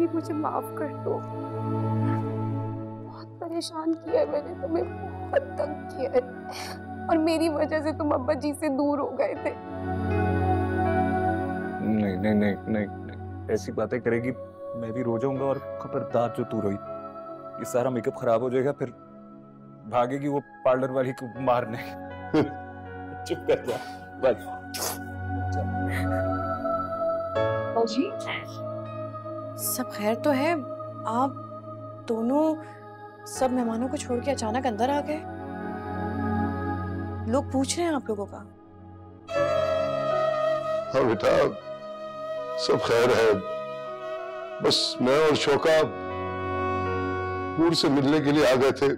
Please मुझे माफ कर दो। बहुत परेशान किया है मैंने तुम्हें, बहुत तंग किया है, और मेरी वजह से तुम अब्बा जी से दूर हो गए थे। नहीं नहीं नहीं नहीं, नहीं। ऐसी बातें करेगी मैं भी रो जाऊंगा, और खबरदार जो तू रोई, ये सारा मेकअप खराब हो जाएगा, फिर भागेगी वो पार्लर वाली को मारने। चुप कर जा बस। जी सब खैर तो है? आप दोनों सब मेहमानों को छोड़ के अचानक अंदर आ गए। लोग पूछ रहे हैं आप लोगों का। हाँ बेटा, सब खैर है। बस मैं और शोका नूर से मिलने के लिए आ गए थे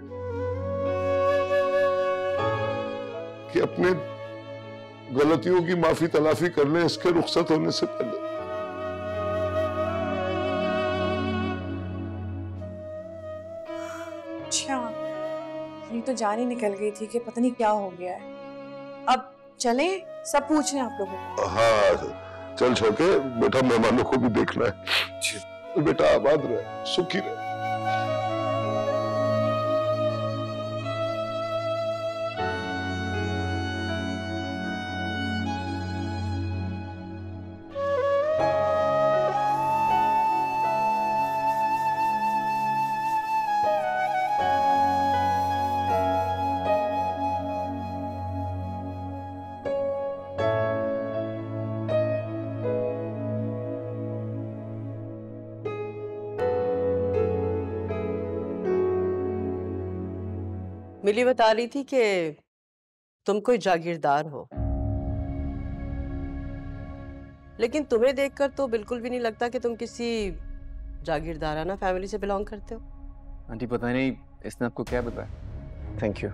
कि अपने गलतियों की माफी तलाफी कर लें इसके रुखसत होने से पहले। अच्छा, ये तो जान ही निकल गई थी कि पता नहीं क्या हो गया है। अब चलें, सब पूछ रहे हैं आप लोगों को। हाँ चल छोके, बेटा मेहमानों को भी देखना है। बेटा आबाद रहे, सुखी रहे। मिली बता रही थी कि तुम कोई जागीरदार हो, लेकिन तुम्हें देखकर तो बिल्कुल भी नहीं लगता कि तुम किसी जागीरदाराना फैमिली से बिलोंग करते हो। आंटी पता नहीं इसने आपको क्या बताया। Thank you.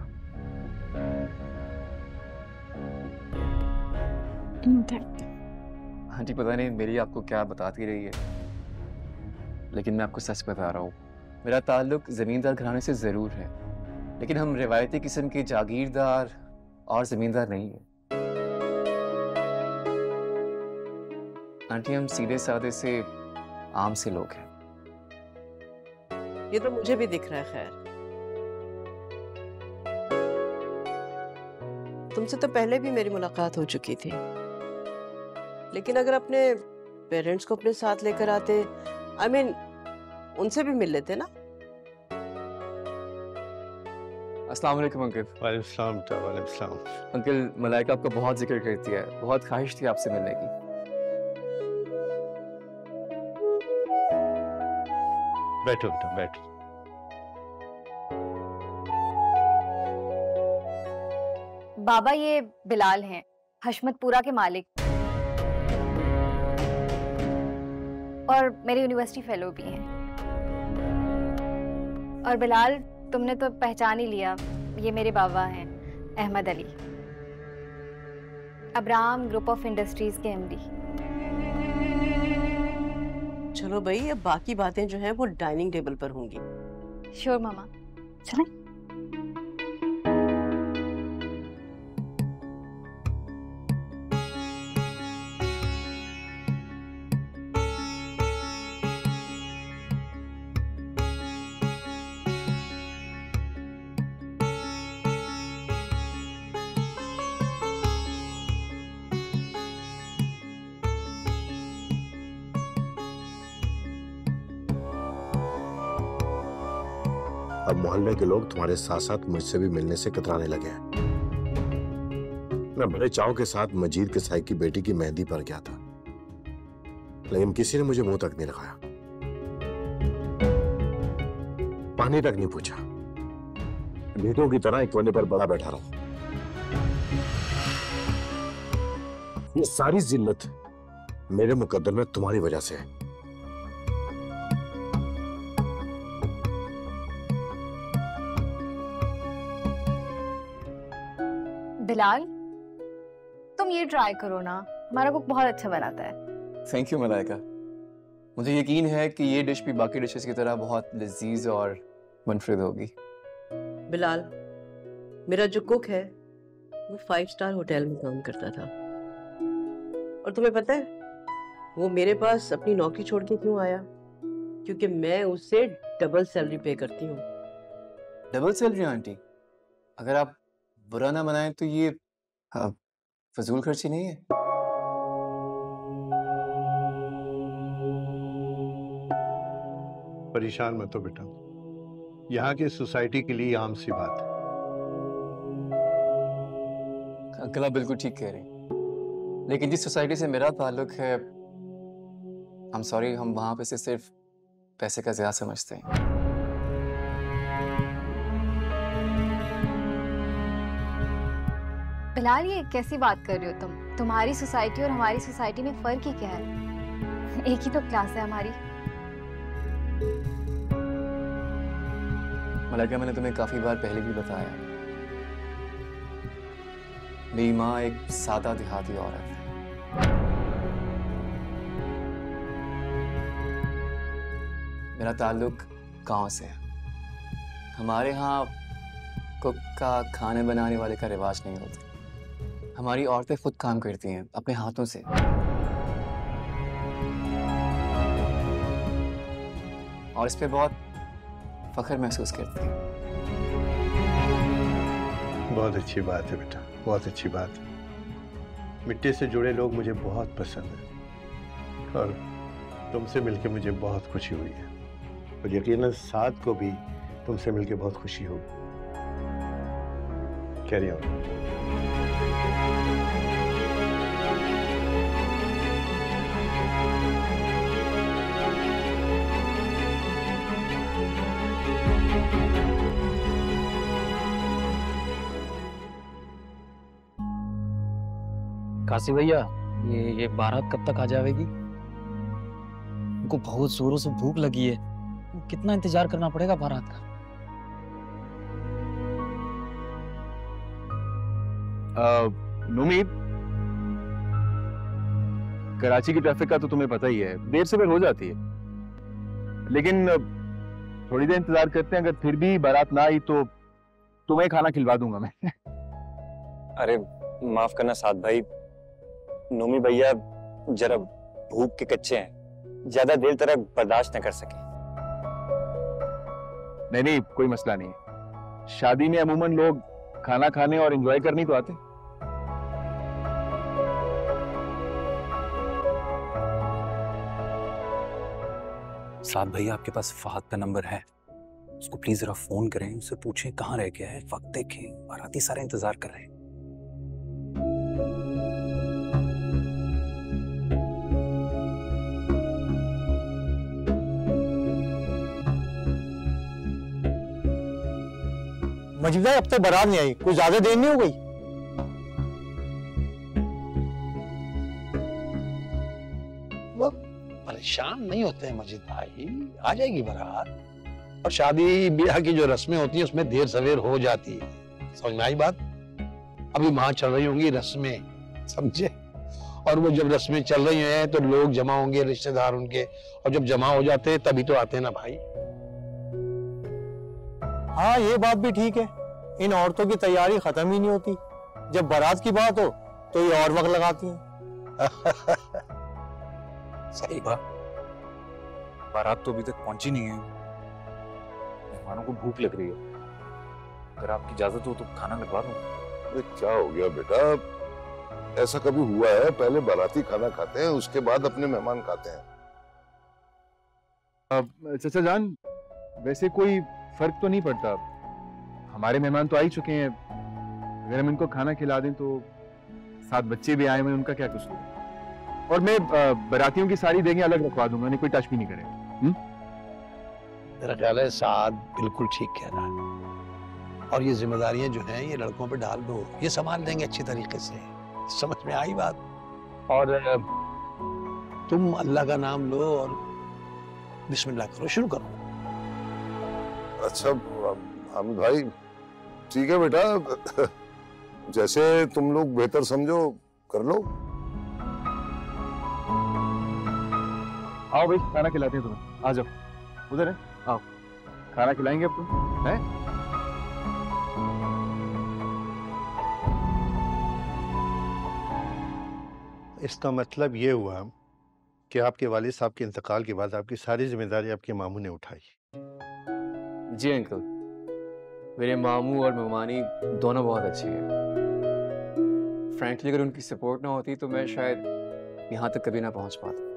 आंटी पता नहीं मेरी आपको क्या बताती रही है, लेकिन मैं आपको सच बता रहा हूँ, मेरा ताल्लुक जमींदार घराने से जरूर है, लेकिन हम रिवायती किस्म के जागीरदार और जमींदार नहीं है। आंटी हम सीधे साधे से आम से लोग हैं। ये तो मुझे भी दिख रहा है। खैर, तुमसे तो पहले भी मेरी मुलाकात हो चुकी थी, लेकिन अगर अपने पेरेंट्स को अपने साथ लेकर आते, आई मीन उनसे भी मिल लेते ना। अस्सलाम वालेकुम अंकल। वालेकुम सलाम। अंकल मलाइका आपका बहुत जिक्र करती है, बहुत ख्वाहिश थी आपसे मिलने की। बैठो बेटा बैठो। बाबा ये बिलाल हैं, हशमतपुरा के मालिक, और मेरे यूनिवर्सिटी फेलो भी हैं। और बिलाल तुमने तो पहचान ही लिया, ये मेरे बाबा हैं, Ahmed Ali, Abraham group of industries के एमडी। चलो भाई, अब बाकी बातें जो हैं वो डाइनिंग टेबल पर होंगी। श्योर मामा, चलें। अब मोहल्ले के लोग तुम्हारे साथ साथ मुझसे भी मिलने से कतराने लगे हैं। मैं बड़े चाव के साथ मजीद के साई की बेटी की मेहंदी पर गया था, लेकिन किसी ने मुझे मुंह तक नहीं लगाया, पानी तक नहीं पूछा। बेटों की तरह एक कोने पर बड़ा बैठा रहा। ये सारी जिल्लत मेरे मुकद्दर में तुम्हारी वजह से है। बिलाल, तुम ये ट्राई करो ना, हमारा कुक बहुत अच्छा बनाता है। थैंक यू मलाइका, मुझे यकीन है कि ये डिश भी बाकी डिशेस की तरह बहुत लजीज और मुनफरिद होगी। बिलाल, मेरा जो कुक है वो 5 स्टार होटल में काम करता था, और तुम्हें पता है वो मेरे पास अपनी नौकरी छोड़ के क्यों आया? क्योंकि मैं उससे डबल सैलरी पे करती हूँ। Double salary aunty? अगर आप बुरा ना बनाएं तो ये फजूल खर्ची नहीं है? परेशान मत हो बेटा, यहाँ की सोसाइटी के लिए आम सी बात है। अंकल आप बिल्कुल ठीक कह रहे हैं, लेकिन जिस सोसाइटी से मेरा ताल्लुक है, I'm sorry, हम वहां पे से सिर्फ पैसे का ज़्यादा समझते हैं। बिलाल ये कैसी बात कर रहे हो तुम? तुम्हारी सोसाइटी और हमारी सोसाइटी में फर्क ही क्या है? एक ही तो क्लास है हमारी। मलाइका, मैंने तुम्हें काफी बार पहले भी बताया है, मेरी माँ एक सादा देहाती औरत है। मेरा ताल्लुक गांव से है। हमारे यहाँ कुक का, खाने बनाने वाले का रिवाज नहीं होता। हमारी औरतें खुद काम करती हैं अपने हाथों से। और इस पे बहुत फख्र महसूस करती हैं। बहुत अच्छी बात है बेटा, बहुत अच्छी बात है। मिट्टी से जुड़े लोग मुझे बहुत पसंद हैं और तुमसे मिलकर मुझे बहुत खुशी हुई है, और यकीनन साद को भी तुमसे मिलकर बहुत खुशी होगी। Carry on. काशी भैया, ये बारात कब तक आ जाएगी? उनको बहुत जोरों से भूख लगी है, कितना इंतजार करना पड़ेगा बारात का? नूमी, कराची की ट्रैफिक का तो तुम्हें पता ही है, देर से हो जाती है, लेकिन थोड़ी देर इंतजार करते हैं। अगर फिर भी बारात ना आई तो तुम्हें खाना खिलवा दूंगा मैं। अरे माफ करना साद भाई, नूमी भैया जरा भूख के कच्चे हैं, ज्यादा देर तक बर्दाश्त न कर सके। नहीं, कोई मसला नहीं है। शादी में अमूमन लोग खाना खाने और एंजॉय करने तो आते। साद भैया, आपके पास फहद का नंबर है, उसको प्लीज जरा फोन करें, उससे पूछें कहाँ रह गया है, वक्त देखें, बाराती सारे इंतजार कर रहे हैं। मजीद भाई, अब तक बारात नहीं आई, कुछ ज्यादा देर नहीं हो गई? वो परेशान नहीं होते हैं मजीद भाई, आ जाएगी बारात। और शादी ब्याह की जो रस्में होती हैं उसमें देर सवेर हो जाती है, समझ में आई बात? अभी वहां चल रही होंगी रस्में, समझे? और वो जब रस्में चल रही हैं तो लोग जमा होंगे, रिश्तेदार उनके, और जब जमा हो जाते हैं तभी तो आते हैं ना भाई। हाँ, ये बात भी ठीक है, इन औरतों की तैयारी खत्म ही नहीं होती, जब बारात की बात हो तो ये और वक्त लगाती हैं। सही बात। बारात तो अभी तक पहुंची नहीं है, मेहमानों को भूख लग रही है, अगर आपकी इजाजत हो तो खाना लगवा दूं। अरे क्या हो गया बेटा, ऐसा कभी हुआ है? पहले बाराती खाना खाते हैं, उसके बाद अपने मेहमान खाते हैं। चाचा जान, वैसे कोई फर्क तो नहीं पड़ता, हमारे मेहमान तो आ ही चुके हैं, अगर हम इनको खाना खिला दें तो साथ बच्चे भी आए हुए, उनका क्या कसूर है? और मैं बारातियों की सारी देखें अलग रखवा दूंगा, नहीं कोई टच भी नहीं करेगा। मेरा ख्याल है साद बिल्कुल ठीक कह रहा है, और ये जिम्मेदारियां जो हैं ये लड़कों पे डाल दो, ये संभाल लेंगे अच्छी तरीके से। समझ में आई बात? और तुम अल्लाह का नाम लो और बिस्मिल्लाह करो, शुरू करो। अच्छा हामिद भाई, ठीक है बेटा, जैसे तुम लोग बेहतर समझो कर लो। आओ भाई, खाना खिलाते हैं तुम्हें, आ जाओ, उधर है, आओ खाना खिलाएंगे अब तुम, है? इसका मतलब ये हुआ कि आपके वालिद साहब के इंतकाल के बाद आपकी सारी जिम्मेदारी आपके मामू ने उठाई। जी अंकल, मेरे मामू और मेहमानी दोनों बहुत अच्छे हैं। फ्रैंकली अगर उनकी सपोर्ट ना होती तो मैं शायद यहाँ तक कभी ना पहुँच पाता।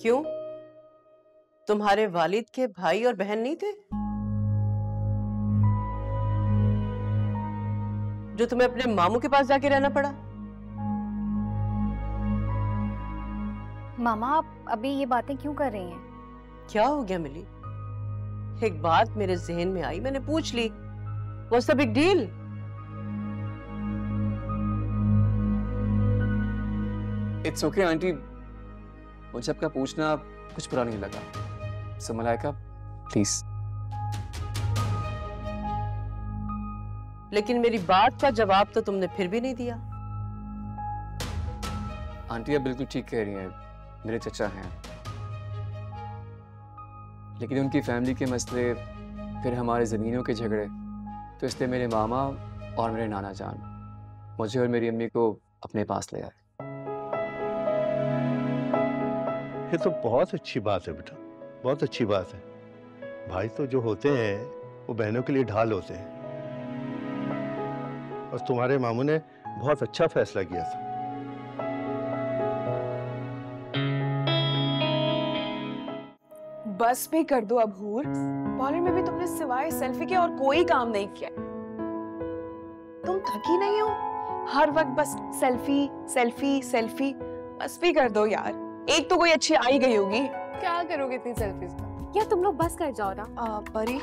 क्यों? तुम्हारे वालिद के भाई और बहन नहीं थे जो तुम्हें अपने मामू के पास जाके रहना पड़ा? मामा, आप अभी ये बातें क्यों कर रही हैं? क्या हो गया मिली? एक बात मेरे जहन में आई, मैंने पूछ ली। What's the big deal? It's okay aunty, मुझे आपका पूछना कुछ बुरा नहीं लगा। सो मलाइका, प्लीज। लेकिन मेरी बात का जवाब तो तुमने फिर भी नहीं दिया। आंटी आप बिल्कुल ठीक कह रही हैं, मेरे चचा हैं, लेकिन उनकी फैमिली के मसले, फिर हमारे जमीनों के झगड़े, तो इसलिए मेरे मामा और मेरे नाना जान मुझे और मेरी अम्मी को अपने पास ले आए। ये तो बहुत अच्छी बात है बेटा, बहुत अच्छी बात है। भाई तो जो होते हैं वो बहनों के लिए ढाल होते हैं, और तुम्हारे मामू ने बहुत अच्छा फैसला किया था। बस भी कर दो अबूर, पार्लर में भी तुमने सिवाय सेल्फी के और कोई काम नहीं किया। तुम थकी नहीं हो? हर वक्त बस सेल्फी सेल्फी सेल्फी। बस भी कर दो यार, एक तो कोई अच्छी आई गई होगी। क्या करोगे इतनी सेल्फीज का? या तुम लोग बस कर जाओ ना। परी,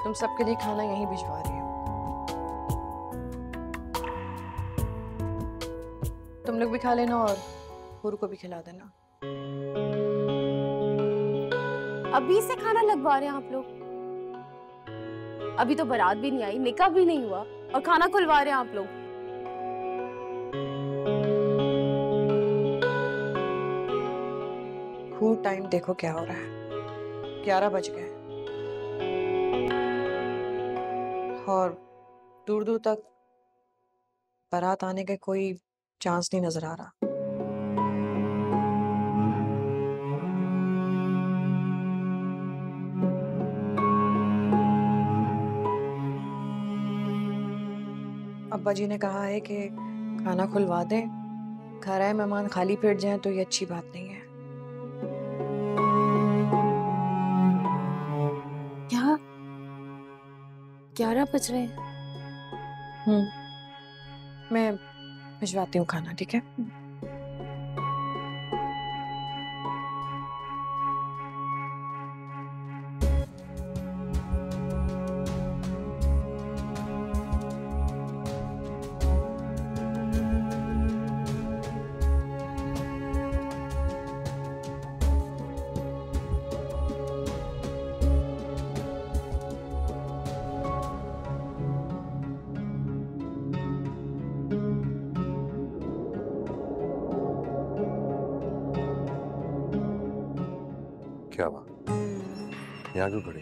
तुम सबके लिए खाना यहीं भिजवा रही हो। तुम लोग भी खा लेना और हुरू को भी खिला देना। अभी से खाना लगवा रहे हैं आप लोग? अभी तो बारात भी नहीं आई, निकाह भी नहीं हुआ और खाना खुलवा रहे हैं आप लोग। खूब टाइम देखो क्या हो रहा है, 11 बज गए और दूर दूर तक बारात आने का कोई चांस नहीं नजर आ रहा। अब्बा जी ने कहा है कि खाना खुलवा दें, घर आए मेहमान खाली पेट जाएं तो ये अच्छी बात नहीं है। क्या 11 बज रहे हैं? मैं भिजवाती हूँ खाना, ठीक है? क्या बात, यहाँ क्यों खड़ी?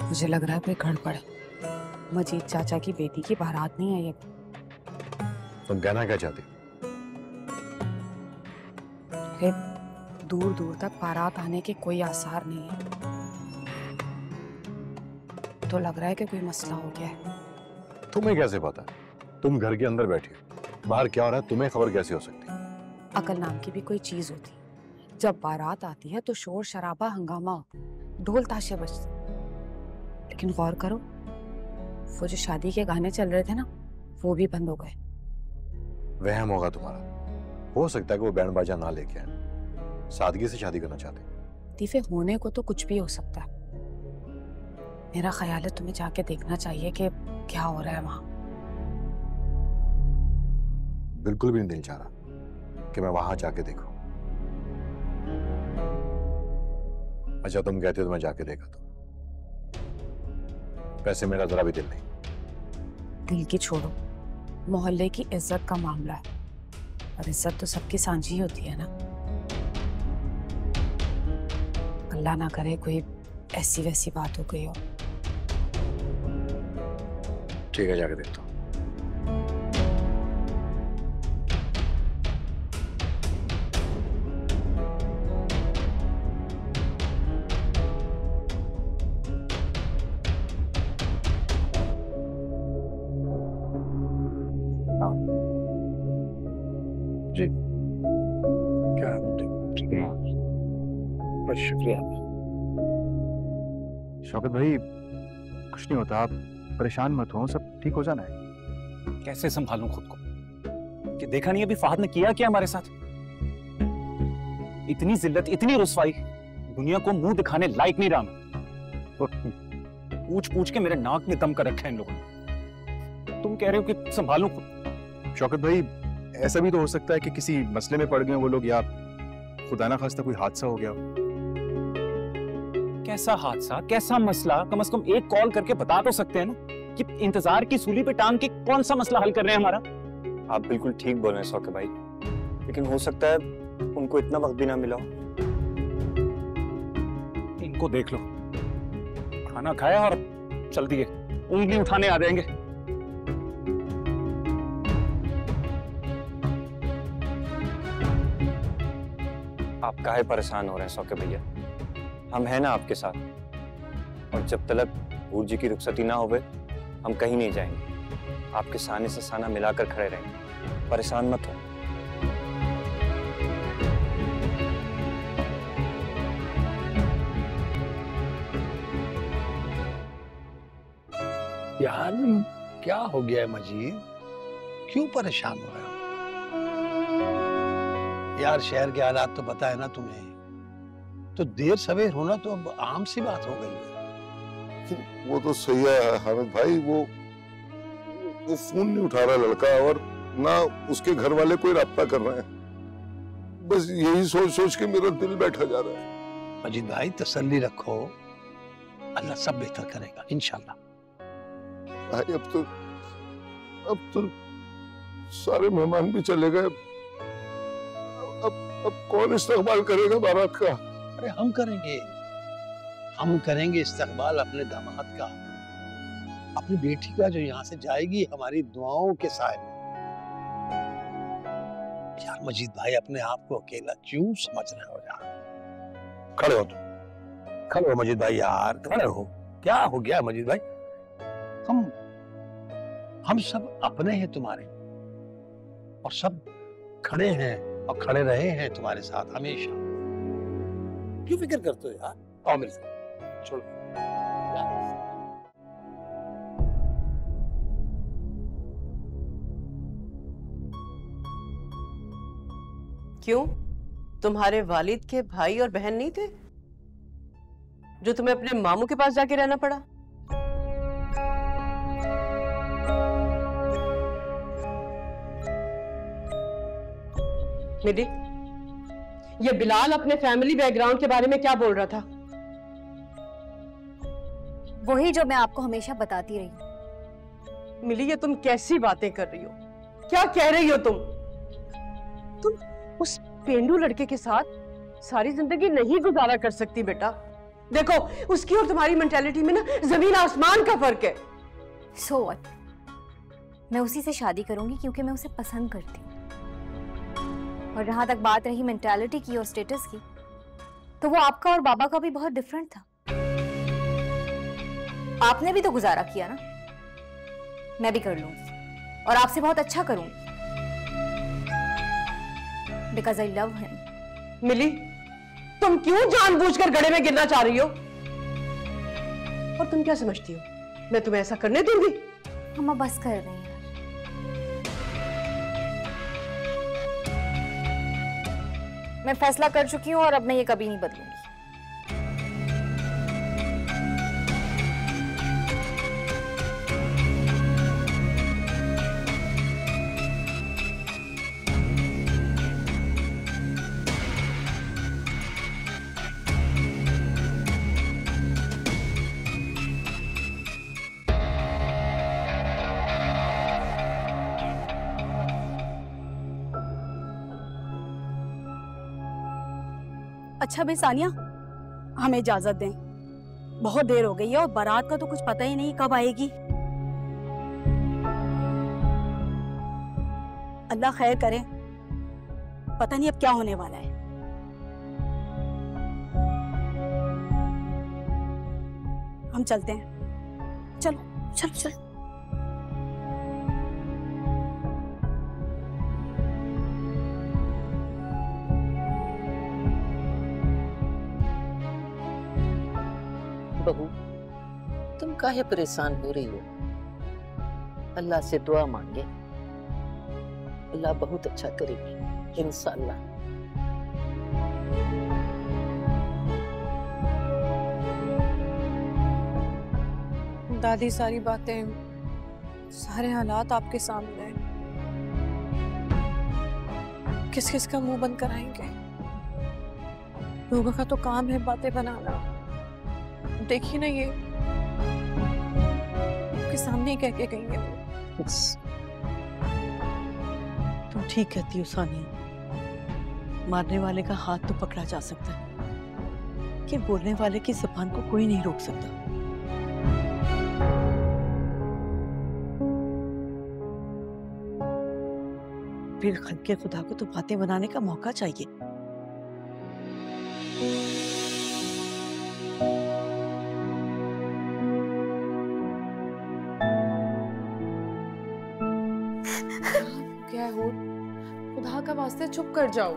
मुझे लग रहा है कोई गड़बड़ है। मजीद चाचा की बेटी की बारात नहीं आई है। तुम कहना क्या चाहती? दूर दूर तक बारात आने के कोई आसार नहीं है, तो लग रहा है कि कोई मसला हो गया है। तुम्हें कैसे पता? तुम घर के अंदर बैठी हो, बाहर क्या हो रहा है तुम्हें खबर कैसे हो सकती? अकल नाम की भी कोई चीज होती, जब बारात आती है तो शोर शराबा हंगामा, ढोल ताशे बजते, लेकिन गौर करो वो जो शादी के गाने चल रहे थे ना, वो भी बंद हो गए। वहम होगा तुम्हारा, हो सकता है कि वो बैंड बाजा ना लेके आए, सादगी से शादी करना चाहते। लतीफे, होने को तो कुछ भी हो सकता है। मेरा ख्याल है तुम्हें जाके देखना चाहिए कि क्या हो रहा है वहां। बिल्कुल भी नहीं दिल चाह रहा कि मैं वहां जाके देखूं। अच्छा तुम कहते हो तो मैं जाके देखा तो, वैसे मेरा जरा भी दिल नहीं। दिल की छोड़ो, मोहल्ले की इज्जत का मामला है और इज्जत तो सबकी सांझी होती है ना। अल्लाह ना करे कोई ऐसी वैसी बात हो गई हो। ठीक है, जाके देखता हूँ। जी क्या ठीक है, बहुत शुक्रिया। शौकत भाई कुछ नहीं होता, आप परेशान मत हो, सब ठीक हो जाना है। कैसे संभालूं खुद को? कि देखा नहीं अभी फहद ने किया क्या हमारे साथ? इतनी जिल्लत, इतनी रुसवाई, दुनिया को मुंह दिखाने लायक नहीं रहा मैं। पूछ पूछ के मेरे नाक में दम कर रखा है इन लोगों ने। तुम कह रहे हो कि संभालूं खुद। शौकत भाई ऐसा भी तो हो सकता है कि किसी मसले में पड़ गए वो लोग, या खुदा ना खास्ता कोई हादसा हो गया। कैसा हादसा, कैसा मसला? कम से कम एक कॉल करके बता तो सकते हैं ना कि इंतजार की सूली पे टांग के कौन सा मसला हल कर रहे हैं हमारा। आप बिल्कुल ठीक बोल रहे हैं शौकत भाई, लेकिन हो सकता है उनको इतना वक्त भी ना मिला हो। इनको देख लो, खाना खाया और चल दिए, उंगली उठाने आ जाएंगे। आप काहे परेशान हो रहे हैं शौकत भैया? हम हैं ना आपके साथ, और जब तक भूर जी की रुखसती ना होवे हम कहीं नहीं जाएंगे। आपके साने से साना मिलाकर खड़े रहेंगे, परेशान मत हो। यार क्या हो गया है मजीद, क्यों परेशान हो रहे हो? यार शहर के हालात तो पता है ना तुम्हें, तो देर सवेर होना तो अब आम सी बात हो गई है। वो तो सही है हामिद भाई, वो फोन नहीं उठा रहा लड़का, और ना उसके घर वाले कोई राब्ता कर रहे हैं। बस यही सोच सोच के मेरा दिल बैठा जा रहा है। मजीद भाई तसल्ली रखो, अल्लाह सब बेहतर करेगा इंशाल्लाह। भाई अब तो सारे मेहमान भी चले गए, अब कौन इस्तकबाल करेगा बारात का? अरे हम करेंगे इस्तकबाल अपने दामाद का, अपनी बेटी का जो यहाँ से जाएगी हमारी दुआओं के साए में। यार मजीद भाई अपने आप को अकेला क्यों समझ रहे हो यार? खड़े हो तुम, खड़े हो मजीद भाई, यार खड़े हो। क्या हो गया मजीद भाई? हम सब अपने हैं तुम्हारे, और सब खड़े हैं और खड़े रहे हैं तुम्हारे साथ हमेशा। क्यों फिक्र करते हो यार? आओ मेरे साथ, छोड़ो। क्यों, तुम्हारे वालिद के भाई और बहन नहीं थे जो तुम्हें अपने मामू के पास जाके रहना पड़ा? मिली, ये बिलाल अपने फैमिली बैकग्राउंड के बारे में क्या बोल रहा था? वही जो मैं आपको हमेशा बताती रही हूँ। मिली, ये तुम कैसी बातें कर रही हो? क्या कह रही हो तुम उस पेंडू लड़के के साथ सारी जिंदगी नहीं गुजारा कर सकती बेटा। देखो उसकी और तुम्हारी मेंटालिटी में ना जमीन आसमान का फर्क है। So what? मैं उसी से शादी करूंगी क्योंकि मैं उसे पसंद करती हूँ। और जहां तक बात रही मेंटालिटी की और स्टेटस की, तो वो आपका और बाबा का भी बहुत डिफरेंट था। आपने भी तो गुजारा किया ना, मैं भी कर लूंगी और आपसे बहुत अच्छा करूंगी। Because I love him. मिली, तुम क्यों जानबूझकर गड्ढे में गिरना चाह रही हो? और तुम क्या समझती हो मैं तुम्हें ऐसा करने दूंगी? मम्मा बस कर रही हैं। मैं फैसला कर चुकी हूँ और अब मैं ये कभी नहीं बदलूंगी। अच्छा भाई सानिया, हमें इजाजत दें, बहुत देर हो गई है और बारात का तो कुछ पता ही नहीं कब आएगी। अल्लाह खैर करे, पता नहीं अब क्या होने वाला है। हम चलते हैं, चलो चलो चलो। बहू, तुम काहे परेशान हो रही हो? अल्लाह से दुआ मांगे, अल्लाह बहुत अच्छा करेगी इंशाअल्लाह। दादी, सारी बातें, सारे हालात आपके सामने हैं। किस किस का मुंह बंद कराएंगे? लोगों का तो काम है बातें बनाना। देखिए ना, ये आपके सामने ही कह के गई है। तुम ठीक कहती हो सानिया, मारने वाले का हाथ तो पकड़ा जा सकता है कि बोलने वाले की जुबान को कोई नहीं रोक सकता। फिर खल्के खुदा को तो बातें बनाने का मौका चाहिए। क्या हो, खुदा का वास्ते चुप कर जाओ।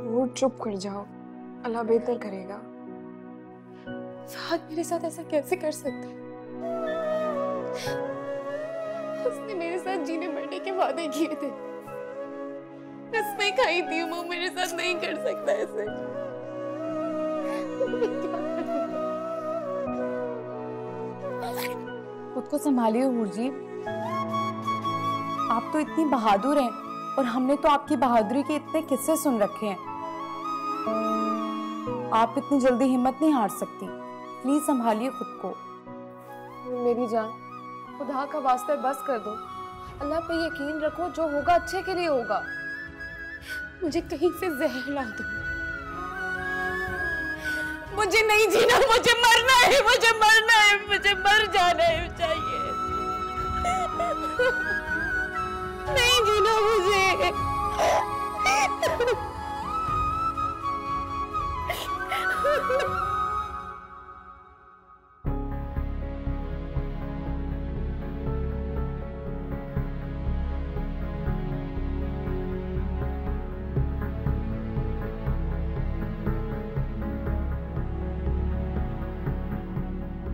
वो चुप कर जाओ, अल्लाह बेहतर करेगा। साथ मेरे साथ ऐसा कैसे कर सकते हैं? उसने मेरे साथ जीने मरने के वादे किए थे, कसमें खाई थी। वो मेरे साथ नहीं कर सकता ऐसे। खुद को संभालिए हूर जी, आप तो इतनी बहादुर हैं और हमने तो आपकी बहादुरी के इतने किस्से सुन रखे हैं। आप इतनी जल्दी हिम्मत नहीं हार सकती। प्लीज संभालिए खुद को। मेरी जान, खुदा का वास्ता बस कर दो। अल्लाह पे यकीन रखो, जो होगा अच्छे के लिए होगा। मुझे कहीं से जहर ला दो। मुझे नहीं जीना, मुझे मरना है, मुझे मरना है, मुझे मर जाना है चाहिए। नहीं जीना मुझे।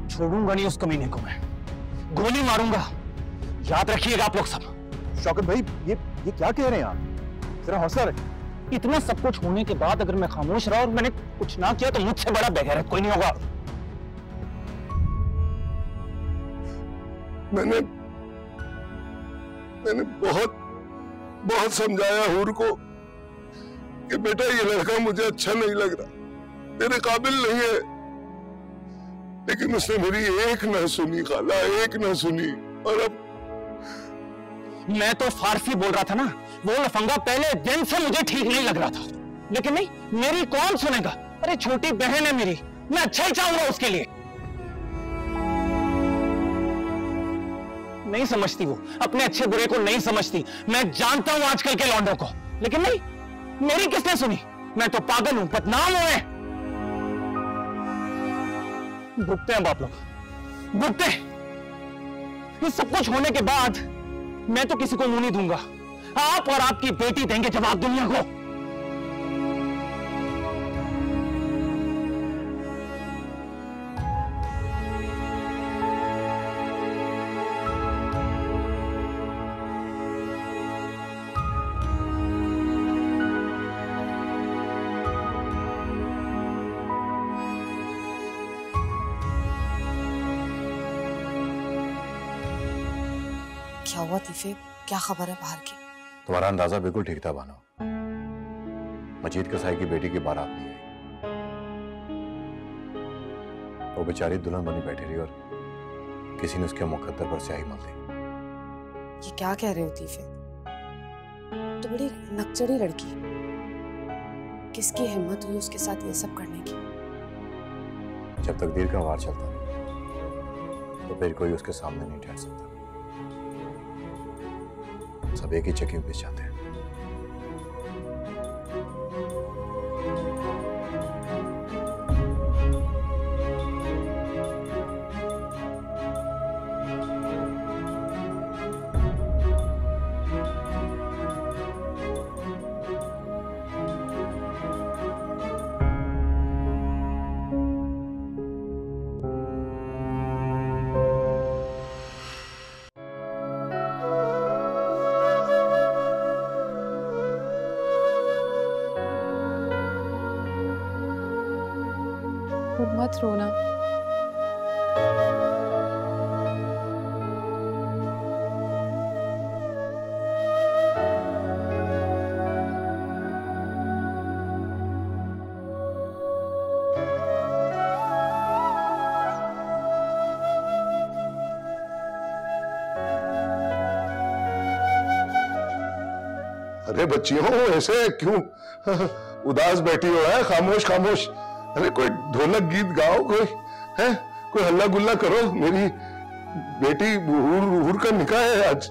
छोड़ूंगा नहीं उस कमीने को, मैं गोली मारूंगा। याद रखिएगा आप लोग सब। शौकत भाई, ये क्या कह रहे हैं आप? जरा हौसला रखिए। इतना सब कुछ होने के बाद अगर मैं खामोश रहा और मैंने कुछ ना किया तो मुझसे बड़ा बेगैरत कोई नहीं होगा। मैंने बहुत समझाया हूर को कि बेटा ये लड़का मुझे अच्छा नहीं लग रहा, तेरे काबिल नहीं है, लेकिन उसने मेरी एक ना सुनी खाला, एक ना सुनी। और अब मैं तो फारसी बोल रहा था ना, वो लफंगा पहले दिन से मुझे ठीक नहीं लग रहा था, लेकिन नहीं, मेरी कौन सुनेगा? अरे छोटी बहन है मेरी, मैं अच्छा ही चाहूंगा उसके लिए। नहीं समझती वो, अपने अच्छे बुरे को नहीं समझती। मैं जानता हूं आजकल के लौंडों को, लेकिन नहीं, मेरी किसने सुनी? मैं तो पागल हूं, बदनाम हूं मैं। भुगते हैं बाप लोग, भुगते। ये सब कुछ होने के बाद मैं तो किसी को मुंह नहीं दूंगा। आप और आपकी बेटी देंगे जवाब दुनिया को। क्या हुआ तीफे? क्या खबर है बाहर की? तुम्हारा अंदाजा बिल्कुल ठीक था बानो। मजीद कसाई की बेटी की बारात नहीं आई। वो बेचारी दुल्हन बनी बैठी रही और किसी ने उसके मुकद्दर पर स्याही मल दी। ये क्या कह रहे हो तीफे? तो बड़ी नकचड़ी लड़की, किसकी हिम्मत हुई उसके साथ ये सब करने की? जब तकदीर का वार चलता तो फिर कोई उसके सामने नहीं ठहर सकता। सब एक ही जगह पे जाते हैं। मत रोना। अरे बच्चियों, ऐसे क्यों उदास बैठी हो है? खामोश खामोश। अरे कोई ढोलक गीत गाओ, कोई है, कोई हल्ला गुल्ला करो। मेरी बेटी हूर का निकाह है आज।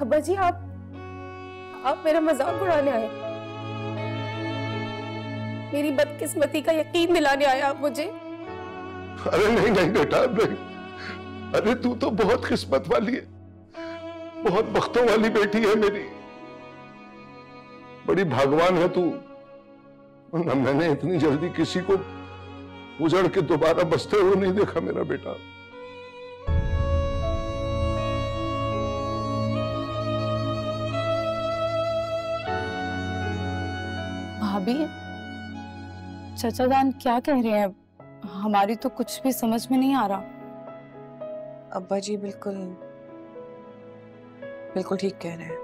अब्बा जी, आप मेरा मजाक उड़ाने आए? मेरी बदकिस्मती का यकीन दिलाने आए आप मुझे? अरे नहीं नहीं बेटा, नहीं। अरे तू तो बहुत किस्मत वाली है, बहुत बख्तों वाली बेटी है मेरी। बड़ी भागवान है तू। मैंने इतनी जल्दी किसी को उजड़ के दोबारा बसते हुए नहीं देखा मेरा बेटा। भाभी, चाचा जान क्या कह रहे हैं? हमारी तो कुछ भी समझ में नहीं आ रहा। अब्बा जी बिल्कुल बिल्कुल ठीक कह रहे हैं।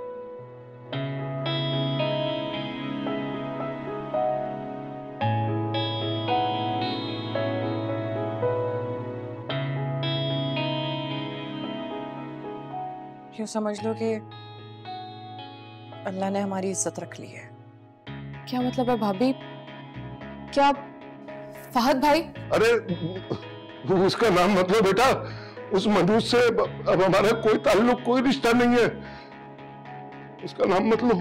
यूं समझ लो कि अल्लाह ने हमारी इज्जत रख ली है। क्या मतलब है भाभी? क्या फहद भाई? अरे उसका नाम मत लो बेटा। उस मजूस से अब हमारा कोई ताल्लुक, कोई रिश्ता नहीं है। उसका नाम मत लो।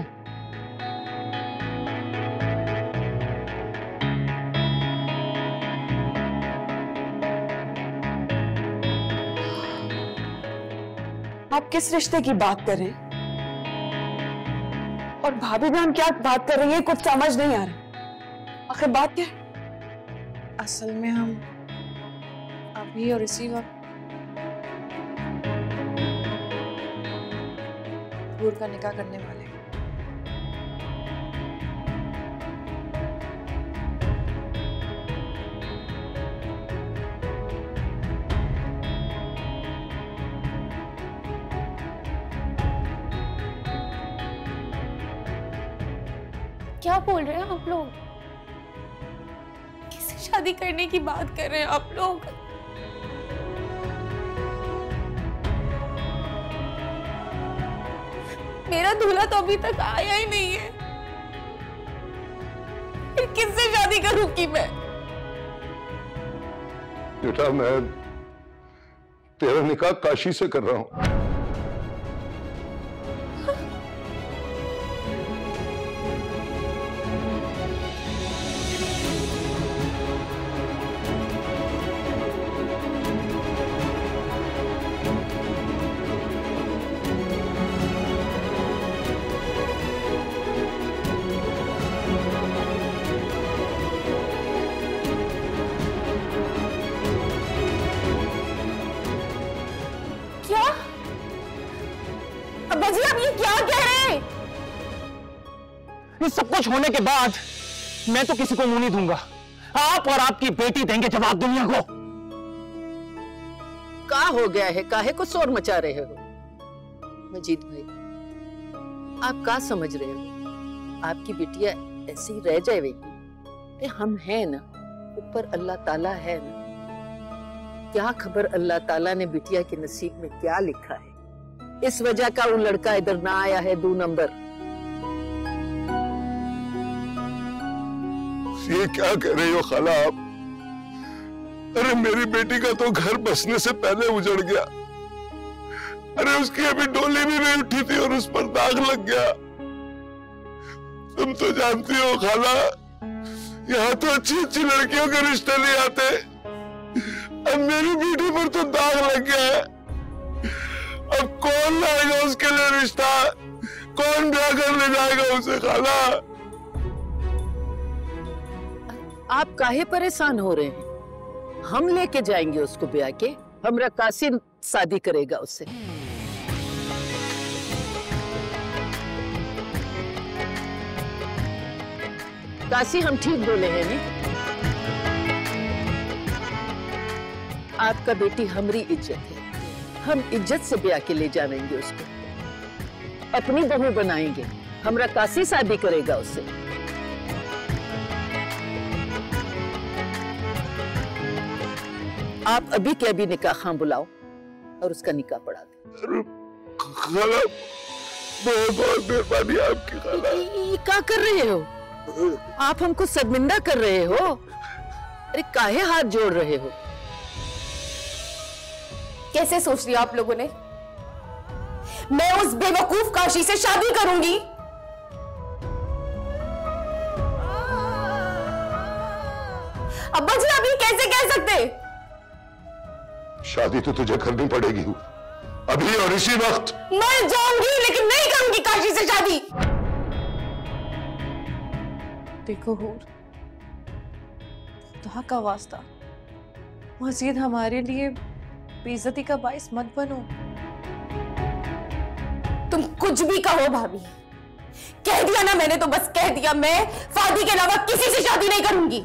आप किस रिश्ते की बात कर रहे हैं? और भाभी जान क्या बात कर रही है? कुछ समझ नहीं आ रहा। आखिर बात क्या है? असल में हम अभी और इसी वक्त हूर का निकाह करने वाले हैं। क्या बोल रहे हैं आप लोग? किससे शादी करने की बात कर रहे हैं आप लोग? मेरा दूल्हा तो अभी तक आया ही नहीं है। फिर किससे शादी करूंगी मैं? बेटा, मैं तेरा निकाह काशी से कर रहा हूं। इस सब कुछ होने के बाद मैं तो किसी को मुंह नहीं दूंगा। आप और आपकी बेटी देंगे जवाब दुनिया को। क्या हो गया है? काहे को शोर मचा रहे हो? मजीद भाई, आप क्या समझ रहे हो? आपकी बिटिया ऐसे ही रह जाएगी? हम हैं ना, ऊपर अल्लाह ताला है ना। क्या खबर अल्लाह ताला ने बिटिया के नसीब में क्या लिखा है? इस वजह का वो लड़का इधर ना आया है 2 नंबर। ये क्या कह रही हो खाला आप? अरे मेरी बेटी का तो घर बसने से पहले उजड़ गया। अरे उसकी अभी डोली भी नहीं उठी थी और उस पर दाग लग गया। तुम तो जानती हो खाला, यहाँ तो अच्छी अच्छी लड़कियों के रिश्ते नहीं आते। अब मेरी बेटी पर तो दाग लग गया है। अब कौन लाएगा उसके लिए रिश्ता? कौन ब्याह करने जाएगा उसे खाला? आप काहे परेशान हो रहे हैं? हम लेके जाएंगे उसको ब्याह के। हमरा काशी शादी करेगा उससे। काशी, हम ठीक बोले हैं नी? आपका बेटी हमारी इज्जत है। हम इज्जत से ब्याह के ले जाएंगे उसको, अपनी बहू बनाएंगे। हमरा काशी शादी करेगा उससे। आप अभी के अभी निकाह खां बुलाओ और उसका निकाह पढ़ा दे। खाला, बहुत बहुत मेहरबानी आपकी खाला। ये क्या कर रहे हो? आप हमको शर्मिंदा कर रहे हो। अरे काहे हाथ जोड़ रहे हो? कैसे सोच लिया आप लोगों ने? मैं उस बेवकूफ काशी से शादी करूंगी? अब्बा जी, आप ये कैसे कह सकते? शादी तो तुझे करनी पड़ेगी अभी और इसी वक्त। मर जाऊंगी लेकिन नहीं करूंगी काशी से शादी। देखो हूर, खुदा का वास्ता मजीद हमारे लिए बेइज्जती का बाइस मत बनो। तुम कुछ भी कहो भाभी, कह दिया ना मैंने, तो बस कह दिया। मैं फादी के अलावा किसी से शादी नहीं करूंगी।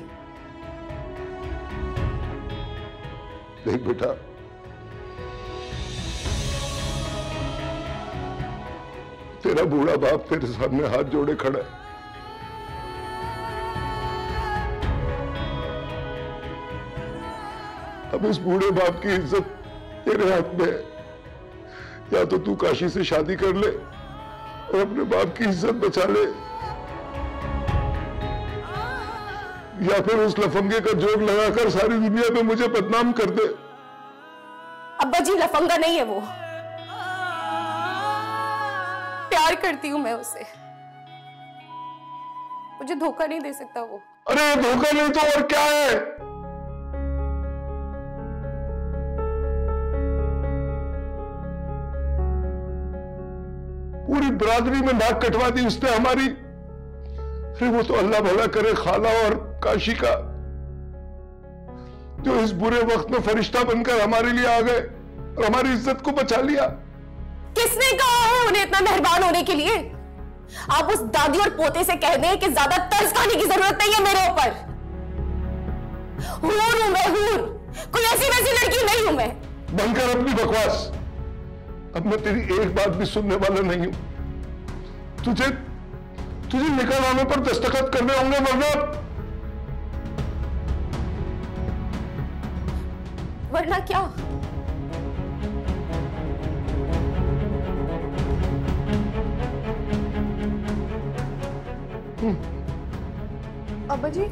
देख बेटा, तेरा बूढ़ा बाप तेरे सामने हाथ जोड़े खड़ा है। अब इस बूढ़े बाप की इज्जत तेरे हाथ में है। या तो तू काशी से शादी कर ले और अपने बाप की इज्जत बचा ले, या फिर उस लफंगे का जोग लगाकर सारी दुनिया में मुझे बदनाम कर दे। अब्बा जी, लफंगा नहीं है वो। प्यार करती हूं मैं उसे। मुझे धोखा नहीं दे सकता वो। अरे धोखा नहीं तो और क्या है? पूरी बिरादरी में नाक कटवा दी उसने हमारी। अरे वो तो अल्लाह भला करे खाला और काशी का, जो इस बुरे वक्त में फरिश्ता बनकर हमारे लिए आ गए और हमारी इज्जत को बचा लिया। किसने कहा है उन्हें इतना मेहरबान होने के लिए? आप उस दादी और पोते से कह दें कि ज्यादा तरस खाने की जरूरत नहीं है मेरे ऊपर। हूर हूं मैं, हूर। कोई ऐसी वैसी लड़की नहीं हूं मैं। बनकर अपनी बकवास। अब मैं तेरी एक बात भी सुनने वाला नहीं हूं। तुझे निकालने पर दस्तखत करने होंगे, वरना क्या? अब्बा जी,